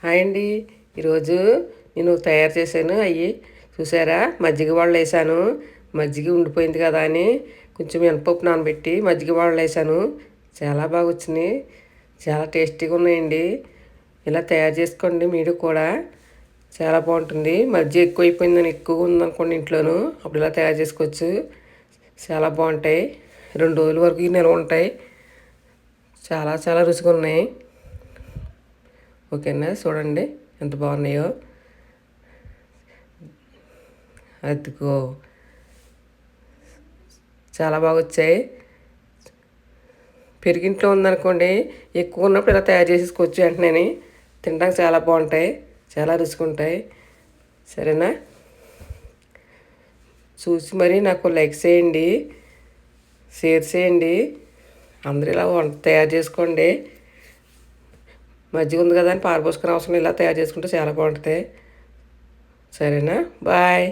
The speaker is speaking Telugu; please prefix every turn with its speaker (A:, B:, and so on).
A: హాయ్ అండి. ఈరోజు నేను తయారు చేశాను అవి చూసారా, మజ్జిగ వాళ్ళు వేసాను. మజ్జిగ ఉండిపోయింది కదా అని కొంచెం మినపప్పు నానబెట్టి మజ్జిగ వాళ్ళు వేసాను. చాలా బాగా వచ్చినాయి, చాలా టేస్టీగా ఉన్నాయండి. ఇలా తయారు చేసుకోండి మీరు కూడా, చాలా బాగుంటుంది. మజ్జిగ ఎక్కువ అయిపోయిందని ఎక్కువ ఉందనుకోండి ఇంట్లోనూ, అప్పుడు ఇలా తయారు చేసుకోవచ్చు. చాలా బాగుంటాయి, 2 రోజుల వరకు నిల్వ ఉంటాయి. చాలా చాలా రుచిగా ఉన్నాయి. ఓకేనా, చూడండి ఎంత బాగున్నాయో. అదిగో చాలా బాగా వచ్చాయి. పెరిగింట్లో ఉందనుకోండి, ఎక్కువ ఉన్నప్పుడు ఇలా తయారు చేసేసుకోవచ్చు వెంటనే. తినడానికి చాలా బాగుంటాయి, చాలా రుచిగా ఉంటాయి. సరేనా, చూసి మరి నాకు లైక్ చేయండి, షేర్ చేయండి. అందరూ ఇలా వంట తయారు చేసుకోండి. మజ్జిగ ఉంది కదా అని పారపోసుకునే అవసరం, ఇలా తయారు చేసుకుంటే చాలా బాగుంటుంది. సరేనా, బాయ్.